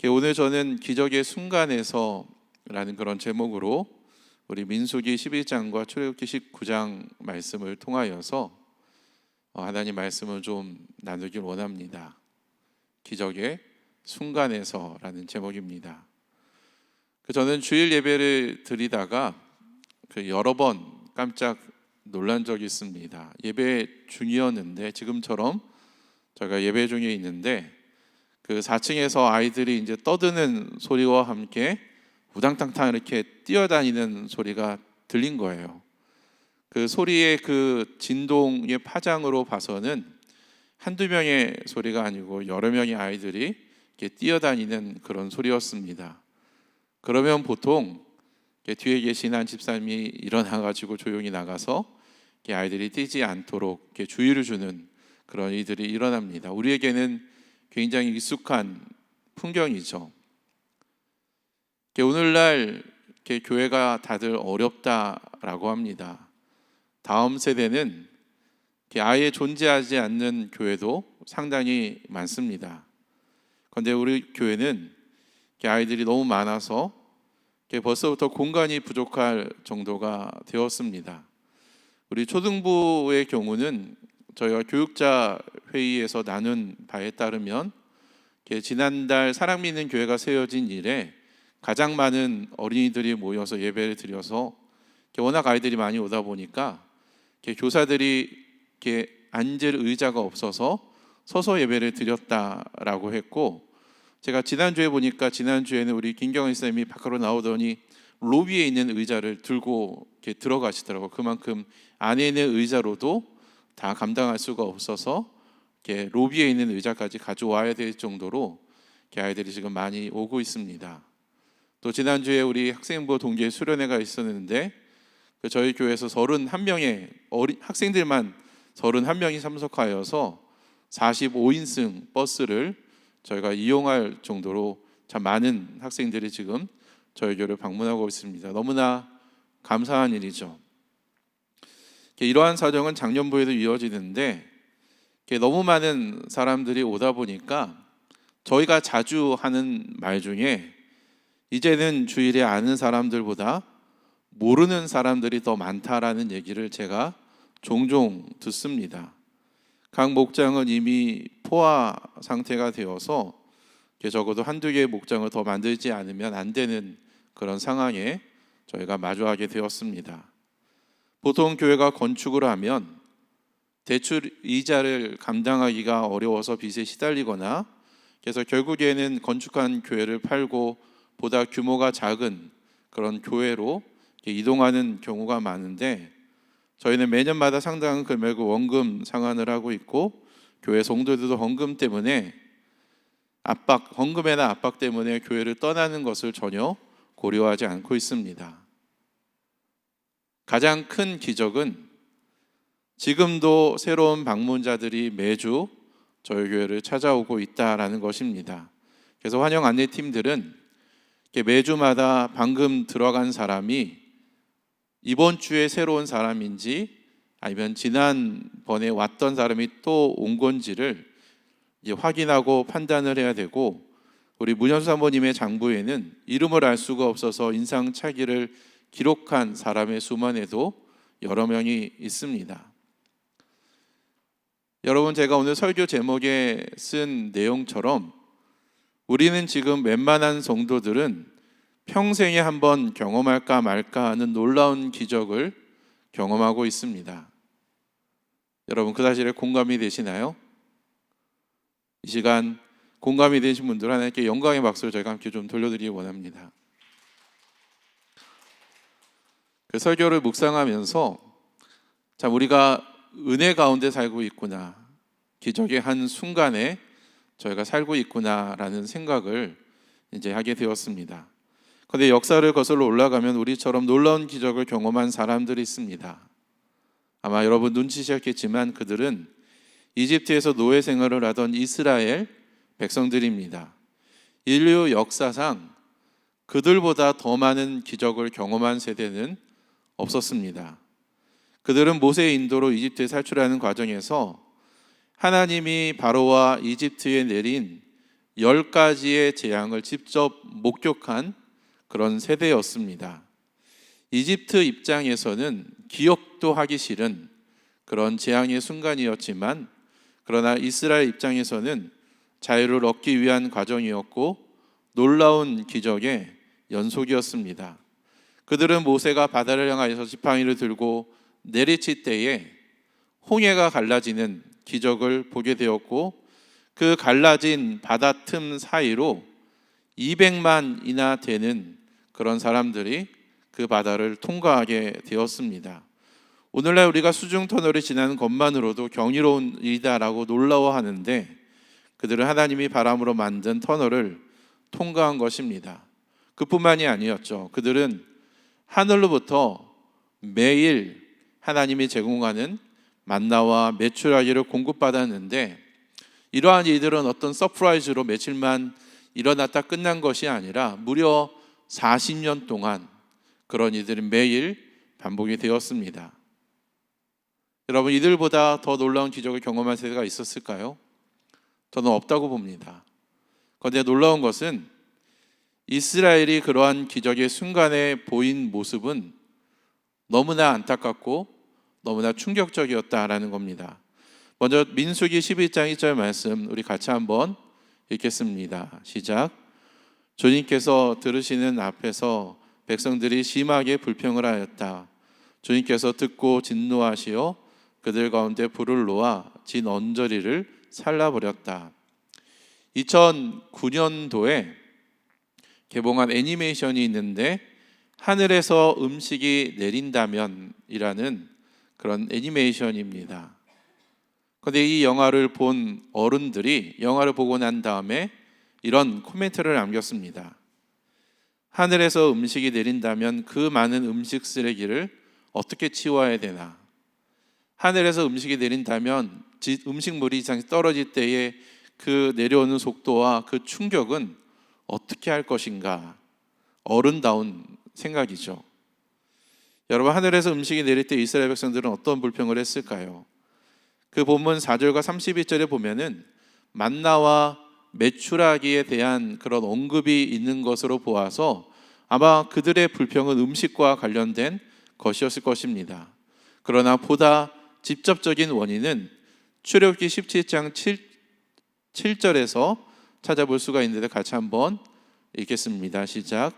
오늘 저는 기적의 순간에서라는 그런 제목으로 우리 민수기 11장과 출애굽기 19장 말씀을 통하여서 하나님 말씀을 좀 나누길 원합니다. 기적의 순간에서라는 제목입니다. 저는 주일 예배를 드리다가 여러 번 깜짝 놀란 적이 있습니다. 예배 중이었는데, 지금처럼 저희가 예배 중에 있는데 4층에서 아이들이 이제 떠드는 소리와 함께 우당탕탕 이렇게 뛰어다니는 소리가 들린 거예요. 그 소리의 그 진동의 파장으로 봐서는 한두 명의 소리가 아니고 여러 명의 아이들이 이렇게 뛰어다니는 그런 소리였습니다. 그러면 보통 뒤에 계신 한 집사님이 일어나가지고 조용히 나가서 아이들이 뛰지 않도록 주의를 주는 그런 일들이 일어납니다. 우리에게는 굉장히 익숙한 풍경이죠. 오늘날 교회가 다들 어렵다라고 합니다. 다음 세대는 아예 존재하지 않는 교회도 상당히 많습니다. 그런데 우리 교회는 아이들이 너무 많아서 벌써부터 공간이 부족할 정도가 되었습니다. 우리 초등부의 경우는 저희가 교육자 회의에서 나눈 바에 따르면 지난달 사랑 믿는 교회가 세워진 이래 가장 많은 어린이들이 모여서 예배를 드려서 워낙 아이들이 많이 오다 보니까 교사들이 앉을 의자가 없어서 서서 예배를 드렸다라고 했고, 제가 지난주에 보니까 지난주에는 우리 김경은 쌤이 밖으로 나오더니 로비에 있는 의자를 들고 들어가시더라고요. 그만큼 안에 있는 의자로도 다 감당할 수가 없어서 로비에 있는 의자까지 가져와야 될 정도로 아이들이 지금 많이 오고 있습니다. 또 지난주에 우리 학생부 동계 수련회가 있었는데 저희 교회에서 31명의 학생들만 31명이 참석하여서 45인승 버스를 저희가 이용할 정도로 참 많은 학생들이 지금 저희 교회를 방문하고 있습니다. 너무나 감사한 일이죠. 이러한 사정은 작년부에도 이어지는데 너무 많은 사람들이 오다 보니까 저희가 자주 하는 말 중에 이제는 주일에 아는 사람들보다 모르는 사람들이 더 많다라는 얘기를 제가 종종 듣습니다. 각 목장은 이미 포화 상태가 되어서 적어도 한두 개의 목장을 더 만들지 않으면 안 되는 그런 상황에 저희가 마주하게 되었습니다. 보통 교회가 건축을 하면 대출 이자를 감당하기가 어려워서 빚에 시달리거나, 그래서 결국에는 건축한 교회를 팔고 보다 규모가 작은 그런 교회로 이동하는 경우가 많은데, 저희는 매년마다 상당한 금액의 원금 상환을 하고 있고, 교회 성도들도 헌금 때문에 헌금에나 압박 때문에 교회를 떠나는 것을 전혀 고려하지 않고 있습니다. 가장 큰 기적은 지금도 새로운 방문자들이 매주 저희 교회를 찾아오고 있다라는 것입니다. 그래서 환영 안내팀들은 매주마다 방금 들어간 사람이 이번 주에 새로운 사람인지 아니면 지난번에 왔던 사람이 또 온 건지를 확인하고 판단을 해야 되고, 우리 문현수 사모님의 장부에는 이름을 알 수가 없어서 인상착의를 기록한 사람의 수만 해도 여러 명이 있습니다. 여러분, 제가 오늘 설교 제목에 쓴 내용처럼 우리는 지금 웬만한 성도들은 평생에 한번 경험할까 말까 하는 놀라운 기적을 경험하고 있습니다. 여러분, 그 사실에 공감이 되시나요? 이 시간 공감이 되신 분들 하나님께 영광의 박수를 저희가 함께 좀 돌려드리기 원합니다. 그 설교를 묵상하면서 참 우리가 은혜 가운데 살고 있구나, 기적의 한 순간에 저희가 살고 있구나라는 생각을 이제 하게 되었습니다. 그런데 역사를 거슬러 올라가면 우리처럼 놀라운 기적을 경험한 사람들이 있습니다. 아마 여러분 눈치채셨겠지만 그들은 이집트에서 노예 생활을 하던 이스라엘 백성들입니다. 인류 역사상 그들보다 더 많은 기적을 경험한 세대는 없었습니다. 그들은 모세의 인도로 이집트에 탈출하는 과정에서 하나님이 바로와 이집트에 내린 10가지의 재앙을 직접 목격한 그런 세대였습니다. 이집트 입장에서는 기억도 하기 싫은 그런 재앙의 순간이었지만, 그러나 이스라엘 입장에서는 자유를 얻기 위한 과정이었고 놀라운 기적의 연속이었습니다. 그들은 모세가 바다를 향하여서 지팡이를 들고 내리칠 때에 홍해가 갈라지는 기적을 보게 되었고, 그 갈라진 바다 틈 사이로 200만이나 되는 그런 사람들이 그 바다를 통과하게 되었습니다. 오늘날 우리가 수중 터널을 지나는 것만으로도 경이로운 일이다라고 놀라워하는데, 그들은 하나님이 바람으로 만든 터널을 통과한 것입니다. 그뿐만이 아니었죠. 그들은 하늘로부터 매일 하나님이 제공하는 만나와 메추라기를 공급받았는데, 이러한 일들은 어떤 서프라이즈로 며칠만 일어났다 끝난 것이 아니라 무려 40년 동안 그런 일들이 매일 반복이 되었습니다. 여러분, 이들보다 더 놀라운 기적을 경험한 세대가 있었을까요? 저는 없다고 봅니다. 그런데 놀라운 것은 이스라엘이 그러한 기적의 순간에 보인 모습은 너무나 안타깝고 너무나 충격적이었다라는 겁니다. 먼저 민수기 11장 1절 말씀 우리 같이 한번 읽겠습니다. 시작. 주님께서 들으시는 앞에서 백성들이 심하게 불평을 하였다. 주님께서 듣고 진노하시어 그들 가운데 불을 놓아 진 언저리를 살라버렸다. 2009년도에 개봉한 애니메이션이 있는데, 하늘에서 음식이 내린다면 이라는 그런 애니메이션입니다. 그런데 이 영화를 본 어른들이 영화를 보고 난 다음에 이런 코멘트를 남겼습니다. 하늘에서 음식이 내린다면 그 많은 음식 쓰레기를 어떻게 치워야 되나? 하늘에서 음식이 내린다면 음식물이 이상히 떨어질 때에 그 내려오는 속도와 그 충격은 어떻게 할 것인가? 어른다운 생각이죠. 여러분, 하늘에서 음식이 내릴 때 이스라엘 백성들은 어떤 불평을 했을까요? 그 본문 4절과 31절에 보면은 만나와 메추라기에 대한 그런 언급이 있는 것으로 보아서 아마 그들의 불평은 음식과 관련된 것이었을 것입니다. 그러나 보다 직접적인 원인은 출애굽기 17장 7절에서 찾아볼 수가 있는데 같이 한번 읽겠습니다. 시작.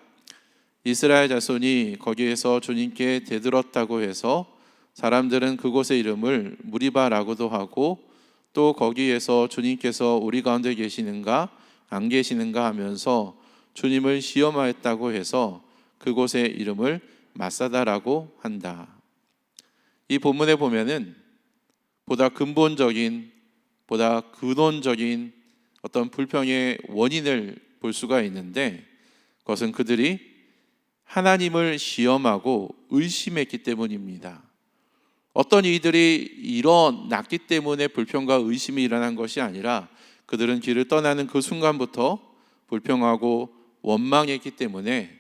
이스라엘 자손이 거기에서 주님께 대들었다고 해서 사람들은 그곳의 이름을 무리바라고도 하고, 또 거기에서 주님께서 우리 가운데 계시는가 안 계시는가 하면서 주님을 시험하였다고 해서 그곳의 이름을 마사다라고 한다. 이 본문에 보면은 보다 근본적인, 보다 근원적인 어떤 불평의 원인을 볼 수가 있는데, 그것은 그들이 하나님을 시험하고 의심했기 때문입니다. 어떤 이들이 일어났기 때문에 불평과 의심이 일어난 것이 아니라, 그들은 길을 떠나는 그 순간부터 불평하고 원망했기 때문에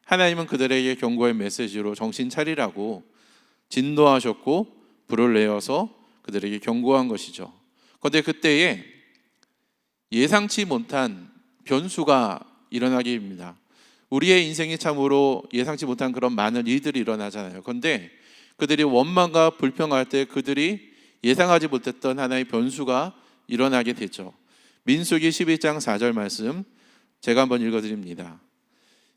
하나님은 그들에게 경고의 메시지로 정신 차리라고 진노하셨고 불을 내어서 그들에게 경고한 것이죠. 그런데 그때에 예상치 못한 변수가 일어나게 됩니다. 우리의 인생이 참으로 예상치 못한 그런 많은 일들이 일어나잖아요. 그런데 그들이 원망과 불평할 때 그들이 예상하지 못했던 하나의 변수가 일어나게 되죠. 민수기 11장 4절 말씀 제가 한번 읽어드립니다.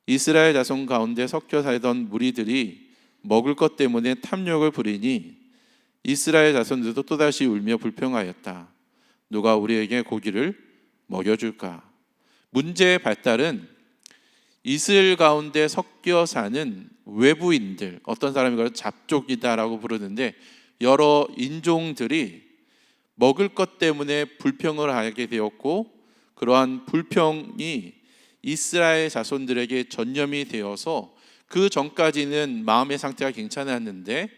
이스라엘 자손 가운데 섞여 살던 무리들이 먹을 것 때문에 탐욕을 부리니 이스라엘 자손들도 또다시 울며 불평하였다. 누가 우리에게 고기를 먹여줄까? 문제의 발달은 이스라엘 가운데 섞여 사는 외부인들, 어떤 사람이 그걸 잡족이다라고 부르는데, 여러 인종들이 먹을 것 때문에 불평을 하게 되었고, 그러한 불평이 이스라엘 자손들에게 전염이 되어서 그 전까지는 마음의 상태가 괜찮았는데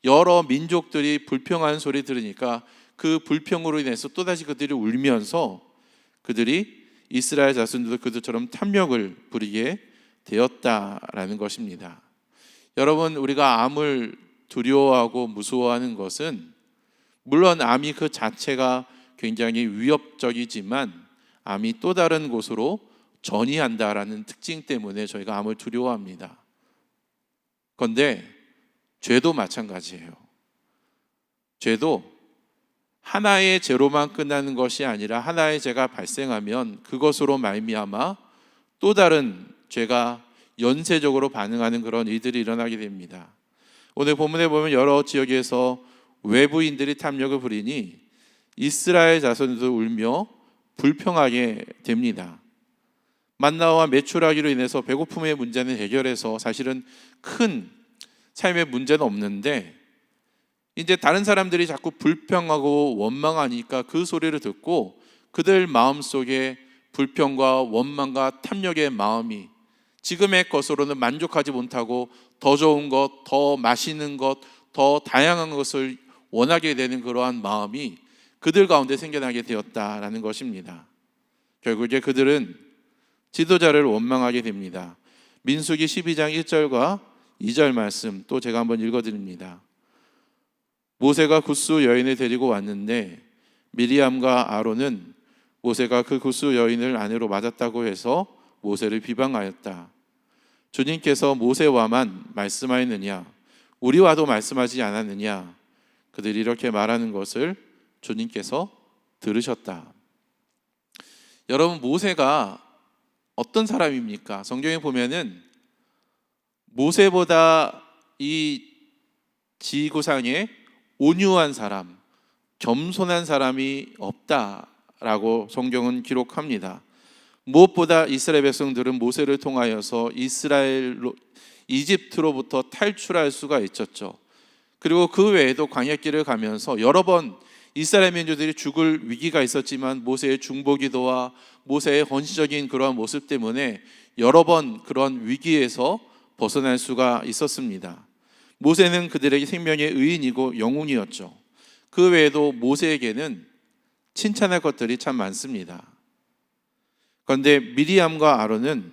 여러 민족들이 불평하는 소리 들으니까 그 불평으로 인해서 또다시 그들이 울면서 그들이 이스라엘 자손들도 그들처럼 탐욕을 부리게 되었다라는 것입니다. 여러분, 우리가 암을 두려워하고 무서워하는 것은 물론 암이 그 자체가 굉장히 위협적이지만 암이 또 다른 곳으로 전이한다라는 특징 때문에 저희가 암을 두려워합니다. 그런데 죄도 마찬가지예요. 죄도 하나의 죄로만 끝나는 것이 아니라 하나의 죄가 발생하면 그것으로 말미암아 또 다른 죄가 연쇄적으로 반응하는 그런 일들이 일어나게 됩니다. 오늘 본문에 보면 여러 지역에서 외부인들이 탐욕을 부리니 이스라엘 자손도 울며 불평하게 됩니다. 만나와 매출하기로 인해서 배고픔의 문제는 해결해서 사실은 큰 삶의 문제는 없는데, 이제 다른 사람들이 자꾸 불평하고 원망하니까 그 소리를 듣고 그들 마음속에 불평과 원망과 탐욕의 마음이 지금의 것으로는 만족하지 못하고 더 좋은 것, 더 맛있는 것, 더 다양한 것을 원하게 되는 그러한 마음이 그들 가운데 생겨나게 되었다라는 것입니다. 결국에 그들은 지도자를 원망하게 됩니다. 민수기 12장 1절과 2절 말씀 또 제가 한번 읽어드립니다. 모세가 굿수 여인을 데리고 왔는데 미리암과 아론은 모세가 그 굿수 여인을 아내로 맞았다고 해서 모세를 비방하였다. 주님께서 모세와만 말씀하였느냐? 우리와도 말씀하지 않았느냐? 그들이 이렇게 말하는 것을 주님께서 들으셨다. 여러분, 모세가 어떤 사람입니까? 성경에 보면은 모세보다 이 지구상에 온유한 사람, 겸손한 사람이 없다라고 성경은 기록합니다. 무엇보다 이스라엘 백성들은 모세를 통하여서 이집트로부터 탈출할 수가 있었죠. 그리고 그 외에도 광야길을 가면서 여러 번 이스라엘 민족들이 죽을 위기가 있었지만 모세의 중보기도와 모세의 헌신적인 그러한 모습 때문에 여러 번 그런 위기에서 벗어날 수가 있었습니다. 모세는 그들에게 생명의 의인이고 영웅이었죠. 그 외에도 모세에게는 칭찬할 것들이 참 많습니다. 그런데 미리암과 아론은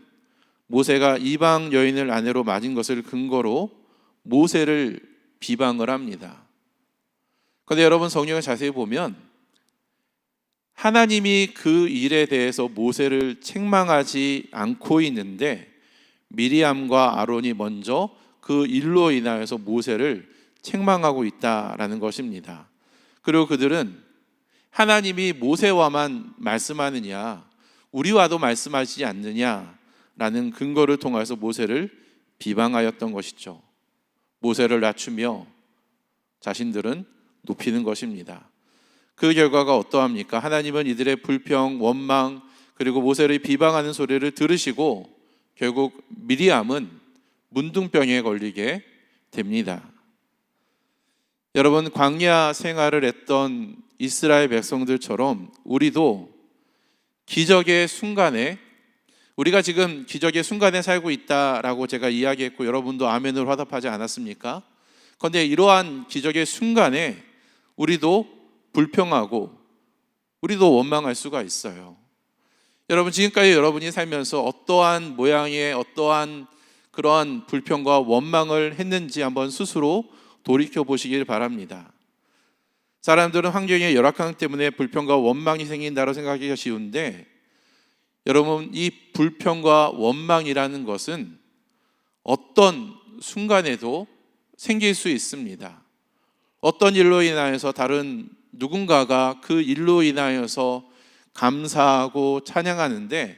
모세가 이방 여인을 아내로 맞은 것을 근거로 모세를 비방을 합니다. 그런데 여러분, 성경을 자세히 보면 하나님이 그 일에 대해서 모세를 책망하지 않고 있는데 미리암과 아론이 먼저 그 일로 인하여서 모세를 책망하고 있다라는 것입니다. 그리고 그들은 하나님이 모세와만 말씀하느냐, 우리와도 말씀하시지 않느냐라는 근거를 통해서 모세를 비방하였던 것이죠. 모세를 낮추며 자신들은 높이는 것입니다. 그 결과가 어떠합니까? 하나님은 이들의 불평, 원망, 그리고 모세를 비방하는 소리를 들으시고 결국 미리암은 문둥병에 걸리게 됩니다. 여러분, 광야 생활을 했던 이스라엘 백성들처럼 우리도 기적의 순간에, 우리가 지금 기적의 순간에 살고 있다라고 제가 이야기했고 여러분도 아멘으로 화답하지 않았습니까? 그런데 이러한 기적의 순간에 우리도 불평하고 우리도 원망할 수가 있어요. 여러분, 지금까지 여러분이 살면서 어떠한 모양의 어떠한 그러한 불평과 원망을 했는지 한번 스스로 돌이켜 보시길 바랍니다. 사람들은 환경의 열악함 때문에 불평과 원망이 생긴다고 생각하기가 쉬운데, 여러분, 이 불평과 원망이라는 것은 어떤 순간에도 생길 수 있습니다. 어떤 일로 인하여서 다른 누군가가 그 일로 인하여서 감사하고 찬양하는데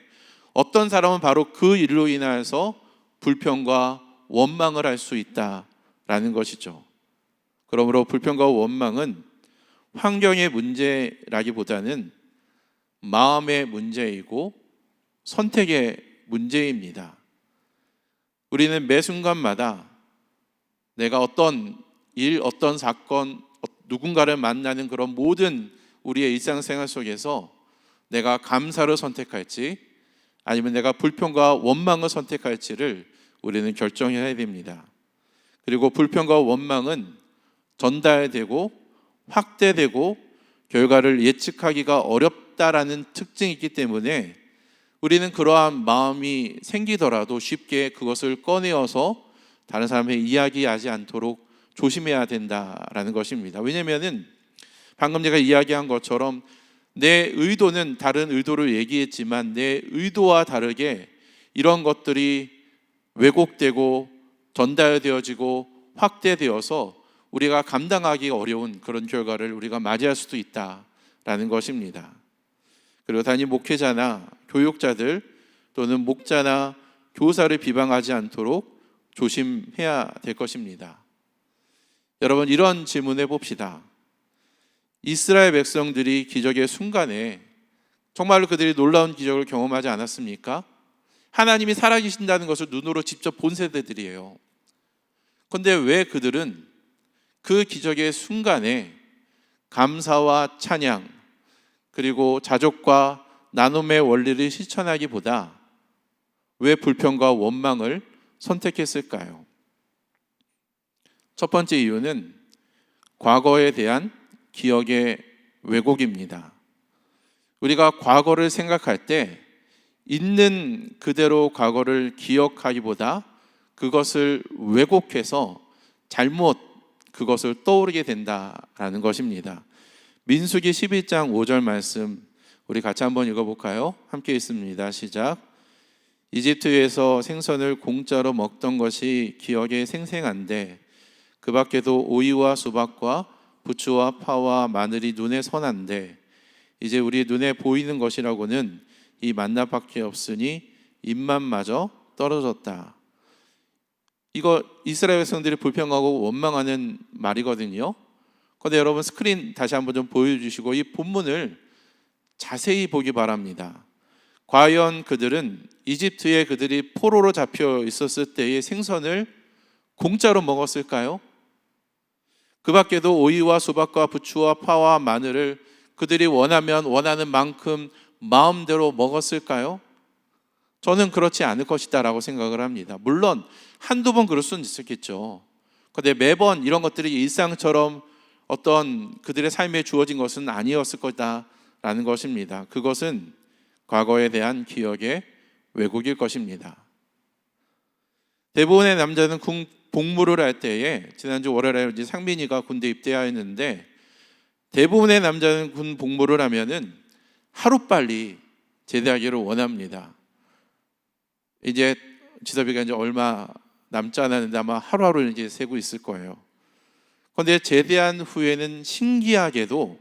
어떤 사람은 바로 그 일로 인하여서 불평과 원망을 할 수 있다라는 것이죠. 그러므로 불평과 원망은 환경의 문제라기보다는 마음의 문제이고 선택의 문제입니다. 우리는 매 순간마다 내가 어떤 일, 어떤 사건, 누군가를 만나는 그런 모든 우리의 일상생활 속에서 내가 감사를 선택할지 아니면 내가 불평과 원망을 선택할지를 우리는 결정해야 됩니다. 그리고 불평과 원망은 전달되고 확대되고 결과를 예측하기가 어렵다라는 특징이 있기 때문에 우리는 그러한 마음이 생기더라도 쉽게 그것을 꺼내어서 다른 사람에게 이야기하지 않도록 조심해야 된다라는 것입니다. 왜냐하면 방금 제가 이야기한 것처럼 내 의도는 다른 의도를 얘기했지만 내 의도와 다르게 이런 것들이 왜곡되고 전달되어지고 확대되어서 우리가 감당하기 어려운 그런 결과를 우리가 맞이할 수도 있다라는 것입니다. 그리고 단임 목회자나 교육자들 또는 목자나 교사를 비방하지 않도록 조심해야 될 것입니다. 여러분, 이런 질문해 봅시다. 이스라엘 백성들이 기적의 순간에 정말로 그들이 놀라운 기적을 경험하지 않았습니까? 하나님이 살아계신다는 것을 눈으로 직접 본 세대들이에요. 그런데 왜 그들은 그 기적의 순간에 감사와 찬양 그리고 자족과 나눔의 원리를 실천하기보다 왜 불평과 원망을 선택했을까요? 첫 번째 이유는 과거에 대한 기억의 왜곡입니다. 우리가 과거를 생각할 때 있는 그대로 과거를 기억하기보다 그것을 왜곡해서 잘못 그것을 떠오르게 된다라는 것입니다. 민수기 11장 5절 말씀 우리 같이 한번 읽어볼까요? 함께 읽습니다. 시작. 이집트에서 생선을 공짜로 먹던 것이 기억에 생생한데 그 밖에도 오이와 수박과 부추와 파와 마늘이 눈에 선한데 이제 우리 눈에 보이는 것이라고는 이 만나밖에 없으니 입맛마저 떨어졌다. 이거 이스라엘 백성들이 불평하고 원망하는 말이거든요. 그런데 여러분 스크린 다시 한번 좀 보여주시고 이 본문을 자세히 보기 바랍니다. 과연 그들은 이집트에 그들이 포로로 잡혀 있었을 때의 생선을 공짜로 먹었을까요? 그 밖에도 오이와 수박과 부추와 파와 마늘을 그들이 원하면 원하는 만큼 마음대로 먹었을까요? 저는 그렇지 않을 것이다 라고 생각을 합니다. 물론 한두 번 그럴 수는 있었겠죠. 그런데 매번 이런 것들이 일상처럼 어떤 그들의 삶에 주어진 것은 아니었을 거다라는 것입니다. 그것은 과거에 대한 기억의 왜곡일 것입니다. 대부분의 남자는 복무를 할 때에 지난주 월요일에 이제 상민이가 군대 입대하였는데 대부분의 남자는 군 복무를 하면은 하루빨리 제대하기를 원합니다. 이제 지섭이가 이제 얼마 남지 않았는데 아마 하루하루 이제 세고 있을 거예요. 그런데 제대한 후에는 신기하게도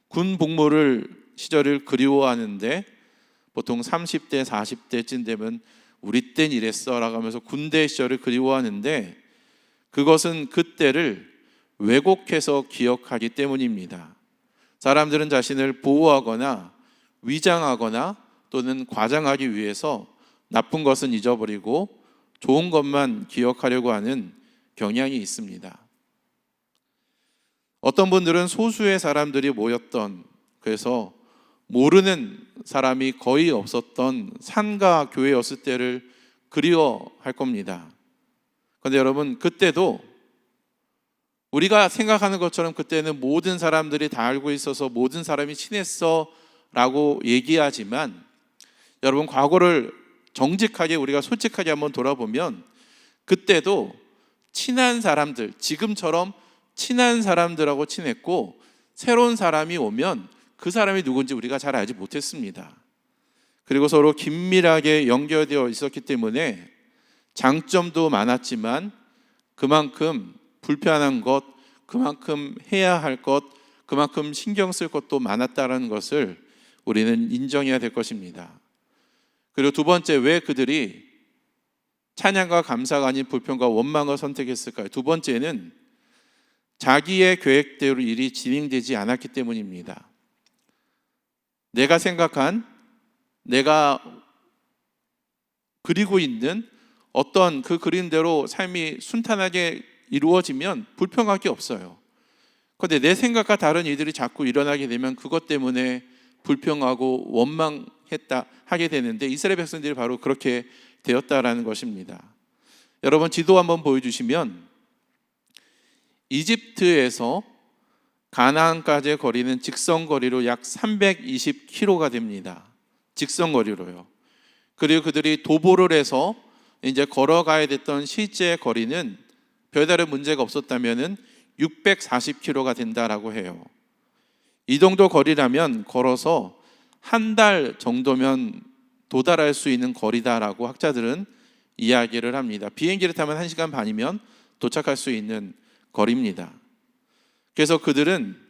군 복무를 시절을 그리워하는데 보통 30대 40대쯤 되면 우리 땐 이랬어 라고 하면서 군대 시절을 그리워하는데 그것은 그때를 왜곡해서 기억하기 때문입니다. 사람들은 자신을 보호하거나 위장하거나 또는 과장하기 위해서 나쁜 것은 잊어버리고 좋은 것만 기억하려고 하는 경향이 있습니다. 어떤 분들은 소수의 사람들이 모였던, 그래서 모르는 사람이 거의 없었던 산가 교회였을 때를 그리워할 겁니다. 그런데 여러분, 그때도 우리가 생각하는 것처럼 그때는 모든 사람들이 다 알고 있어서 모든 사람이 친했어 라고 얘기하지만 여러분, 과거를 정직하게 우리가 솔직하게 한번 돌아보면 그때도 친한 사람들, 지금처럼 친한 사람들하고 친했고 새로운 사람이 오면 그 사람이 누군지 우리가 잘 알지 못했습니다. 그리고 서로 긴밀하게 연결되어 있었기 때문에 장점도 많았지만 그만큼 불편한 것, 그만큼 해야 할 것, 그만큼 신경 쓸 것도 많았다는 것을 우리는 인정해야 될 것입니다. 그리고 두 번째, 왜 그들이 찬양과 감사가 아닌 불평과 원망을 선택했을까요? 두 번째는 자기의 계획대로 일이 진행되지 않았기 때문입니다. 내가 생각한, 내가 그리고 있는 어떤 그 그림대로 삶이 순탄하게 이루어지면 불평할 게 없어요. 그런데 내 생각과 다른 일들이 자꾸 일어나게 되면 그것 때문에 불평하고 원망했다 하게 되는데 이스라엘 백성들이 바로 그렇게 되었다라는 것입니다. 여러분, 지도 한번 보여주시면 이집트에서 가나안까지의 거리는 직선거리로 약 320km가 됩니다. 직선거리로요. 그리고 그들이 도보를 해서 이제 걸어가야 됐던 실제 거리는 별다른 문제가 없었다면은 640km가 된다라고 해요. 이 정도 거리라면 걸어서 한 달 정도면 도달할 수 있는 거리다라고 학자들은 이야기를 합니다. 비행기를 타면 1시간 반이면 도착할 수 있는 거리입니다. 그래서 그들은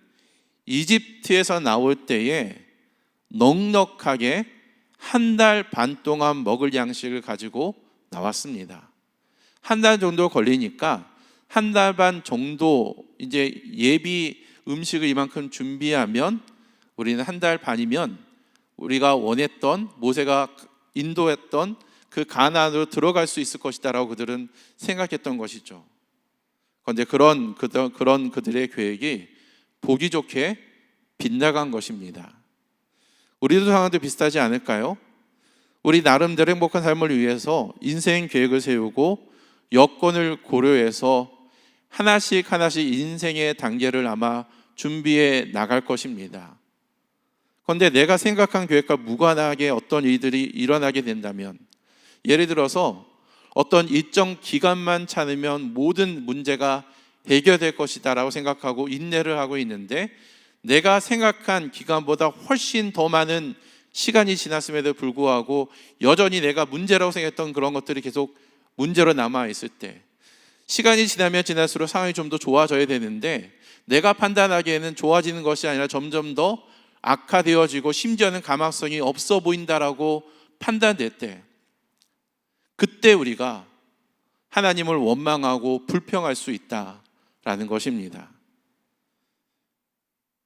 이집트에서 나올 때에 넉넉하게 한 달 반 동안 먹을 양식을 가지고 나왔습니다. 한 달 정도 걸리니까 한 달 반 정도 이제 예비 음식을 이만큼 준비하면 우리는 한 달 반이면 우리가 원했던, 모세가 인도했던 그 가나안으로 들어갈 수 있을 것이다라고 그들은 생각했던 것이죠. 그런데 그런 그들의 계획이 보기 좋게 빗나간 것입니다. 우리도 상황도 비슷하지 않을까요? 우리 나름대로 행복한 삶을 위해서 인생 계획을 세우고 여건을 고려해서 하나씩 인생의 단계를 아마 준비해 나갈 것입니다. 그런데 내가 생각한 계획과 무관하게 어떤 일들이 일어나게 된다면, 예를 들어서 어떤 일정 기간만 참으면 모든 문제가 해결될 것이다 라고 생각하고 인내를 하고 있는데, 내가 생각한 기간보다 훨씬 더 많은 시간이 지났음에도 불구하고 여전히 내가 문제라고 생각했던 그런 것들이 계속 문제로 남아있을 때, 시간이 지나면 지날수록 상황이 좀 더 좋아져야 되는데 내가 판단하기에는 좋아지는 것이 아니라 점점 더 악화되어지고 심지어는 가망성이 없어 보인다라고 판단될 때, 그때 우리가 하나님을 원망하고 불평할 수 있다라는 것입니다.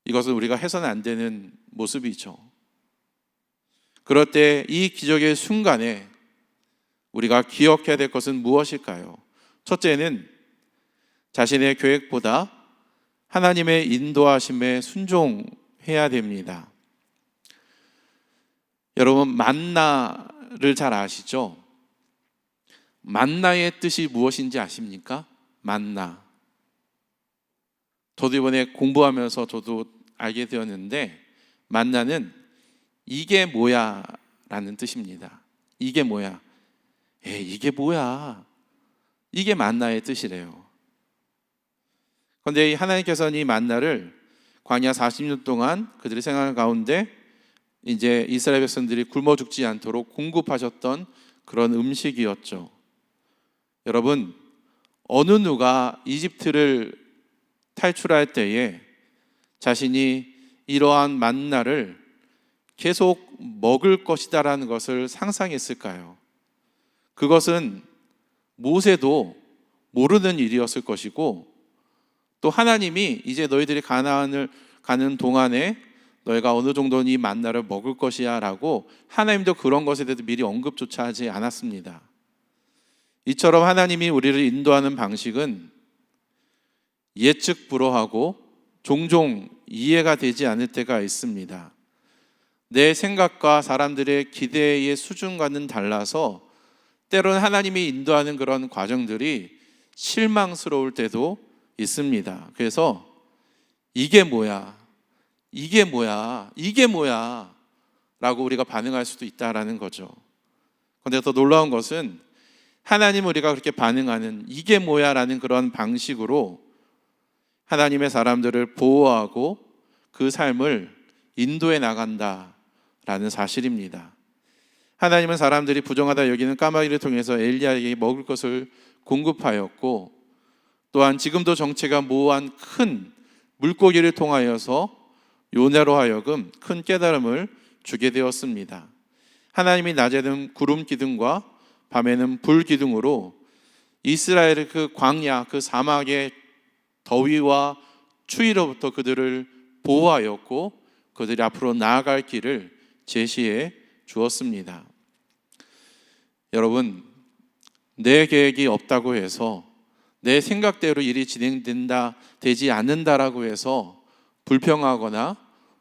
이것은 우리가 해서는 안 되는 모습이죠. 그럴 때 이 기적의 순간에 우리가 기억해야 될 것은 무엇일까요? 첫째는 자신의 계획보다 하나님의 인도하심에 순종해야 됩니다. 여러분, 만나를 잘 아시죠? 만나의 뜻이 무엇인지 아십니까? 만나. 저도 이번에 공부하면서 저도 알게 되었는데, 만나는 이게 뭐야 라는 뜻입니다. 이게 뭐야? 이게 뭐야? 이게 만나의 뜻이래요. 그런데 하나님께서는 이 만나를 광야 40년 동안 그들의 생활 가운데 이제 이스라엘 백성들이 굶어 죽지 않도록 공급하셨던 그런 음식이었죠. 여러분, 어느 누가 이집트를 탈출할 때에 자신이 이러한 만나를 계속 먹을 것이다라는 것을 상상했을까요? 그것은 모세도 모르는 일이었을 것이고, 또 하나님이 이제 너희들이 가나안을 가는 동안에 너희가 어느 정도는 이 만나를 먹을 것이야 라고 하나님도 그런 것에 대해서 미리 언급조차 하지 않았습니다. 이처럼 하나님이 우리를 인도하는 방식은 예측 불허하고 종종 이해가 되지 않을 때가 있습니다. 내 생각과 사람들의 기대의 수준과는 달라서 때로는 하나님이 인도하는 그런 과정들이 실망스러울 때도 있습니다. 그래서 이게 뭐야? 이게 뭐야? 이게 뭐야? 라고 우리가 반응할 수도 있다라는 거죠. 그런데 더 놀라운 것은 하나님 우리가 그렇게 반응하는 이게 뭐야? 라는 그런 방식으로 하나님의 사람들을 보호하고 그 삶을 인도해 나간다라는 사실입니다. 하나님은 사람들이 부정하다 여기는 까마귀를 통해서 엘리야에게 먹을 것을 공급하였고, 또한 지금도 정체가 모호한 큰 물고기를 통하여서 요나로 하여금 큰 깨달음을 주게 되었습니다. 하나님이 낮에는 구름 기둥과 밤에는 불 기둥으로 이스라엘의 그 광야, 그 사막의 더위와 추위로부터 그들을 보호하였고 그들이 앞으로 나아갈 길을 제시해 주었습니다. 여러분, 내 계획이 없다고 해서, 내 생각대로 일이 되지 않는다라고 해서 불평하거나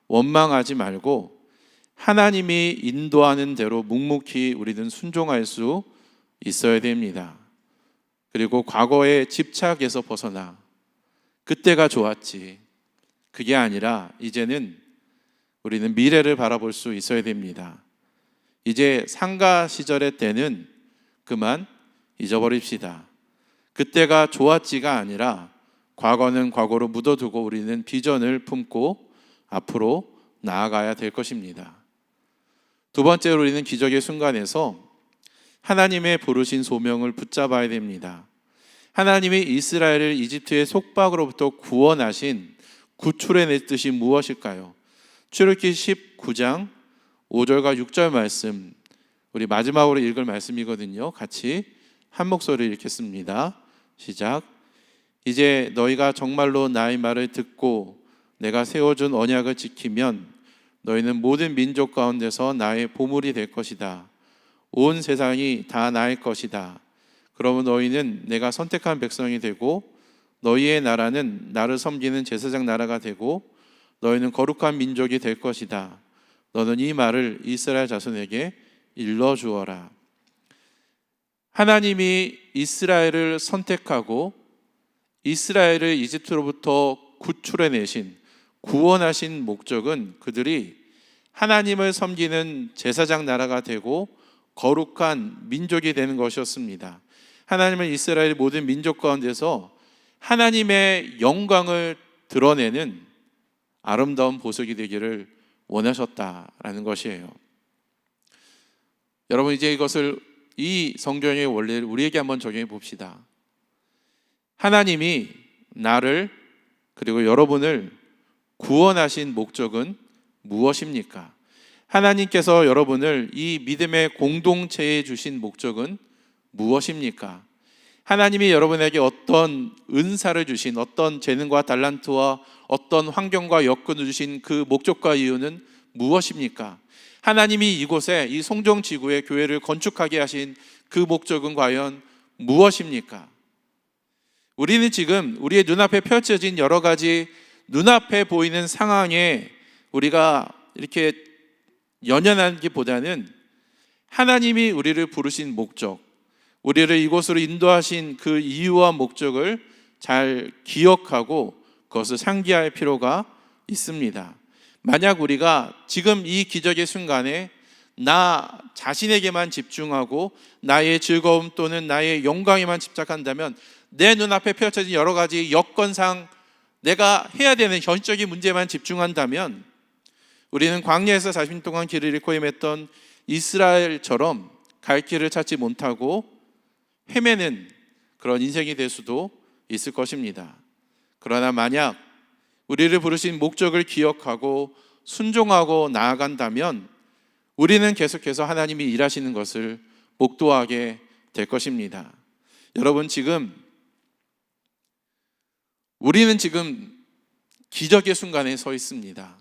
원망하지 말고 하나님이 인도하는 대로 묵묵히 우리는 순종할 수 있어야 됩니다. 그리고 과거의 집착에서 벗어나 그때가 좋았지, 그게 아니라 이제는 우리는 미래를 바라볼 수 있어야 됩니다. 이제 상가 시절의 때는 그만 잊어버립시다. 그때가 좋았지가 아니라 과거는 과거로 묻어두고 우리는 비전을 품고 앞으로 나아가야 될 것입니다. 두 번째로 우리는 기적의 순간에서 하나님의 부르신 소명을 붙잡아야 됩니다. 하나님이 이스라엘을 이집트의 속박으로부터 구원하신 구출해낼 뜻이 무엇일까요? 출애굽기 19장 5절과 6절 말씀, 우리 마지막으로 읽을 말씀이거든요. 같이 한 목소리 읽겠습니다. 시작. 이제 너희가 정말로 나의 말을 듣고 내가 세워준 언약을 지키면 너희는 모든 민족 가운데서 나의 보물이 될 것이다. 온 세상이 다 나의 것이다. 그러면 너희는 내가 선택한 백성이 되고 너희의 나라는 나를 섬기는 제사장 나라가 되고 너희는 거룩한 민족이 될 것이다. 너는 이 말을 이스라엘 자손에게 일러주어라. 하나님이 이스라엘을 선택하고 이스라엘을 이집트로부터 구출해내신, 구원하신 목적은 그들이 하나님을 섬기는 제사장 나라가 되고 거룩한 민족이 되는 것이었습니다. 하나님은 이스라엘 모든 민족 가운데서 하나님의 영광을 드러내는 아름다운 보석이 되기를 원하셨다라는 것이에요. 여러분, 이제 이것을, 이 성경의 원리를 우리에게 한번 적용해 봅시다. 하나님이 나를 그리고 여러분을 구원하신 목적은 무엇입니까? 하나님께서 여러분을 이 믿음의 공동체에 주신 목적은 무엇입니까? 하나님이 여러분에게 어떤 은사를 주신, 어떤 재능과 달란트와 어떤 환경과 여건을 주신 그 목적과 이유는 무엇입니까? 하나님이 이곳에, 이 송정지구의 교회를 건축하게 하신 그 목적은 과연 무엇입니까? 우리는 지금 우리의 눈앞에 펼쳐진 여러 가지 눈앞에 보이는 상황에 우리가 이렇게 연연하기보다는 하나님이 우리를 부르신 목적, 우리를 이곳으로 인도하신 그 이유와 목적을 잘 기억하고 그것을 상기할 필요가 있습니다. 만약 우리가 지금 이 기적의 순간에 나 자신에게만 집중하고 나의 즐거움 또는 나의 영광에만 집착한다면, 내 눈앞에 펼쳐진 여러 가지 여건상 내가 해야 되는 현실적인 문제만 집중한다면 우리는 광야에서 40년 동안 길을 잃고 헤맸던 이스라엘처럼 갈 길을 찾지 못하고 헤매는 그런 인생이 될 수도 있을 것입니다. 그러나 만약 우리를 부르신 목적을 기억하고 순종하고 나아간다면 우리는 계속해서 하나님이 일하시는 것을 목도하게 될 것입니다. 여러분, 우리는 지금 기적의 순간에 서 있습니다.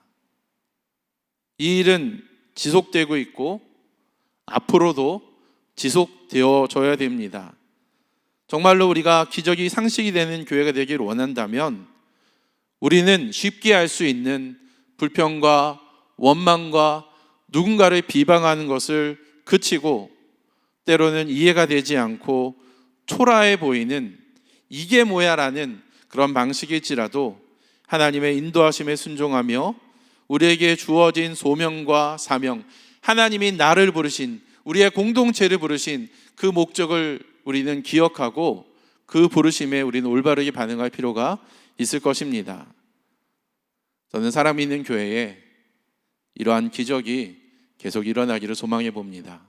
이 일은 지속되고 있고 앞으로도 지속되어져야 됩니다. 정말로 우리가 기적이 상식이 되는 교회가 되기를 원한다면 우리는 쉽게 할 수 있는 불평과 원망과 누군가를 비방하는 것을 그치고, 때로는 이해가 되지 않고 초라해 보이는 이게 뭐야 라는 그런 방식일지라도 하나님의 인도하심에 순종하며 우리에게 주어진 소명과 사명, 하나님이 나를 부르신, 우리의 공동체를 부르신 그 목적을 우리는 기억하고 그 부르심에 우리는 올바르게 반응할 필요가 있을 것입니다. 저는 사람 있는 교회에 이러한 기적이 계속 일어나기를 소망해 봅니다.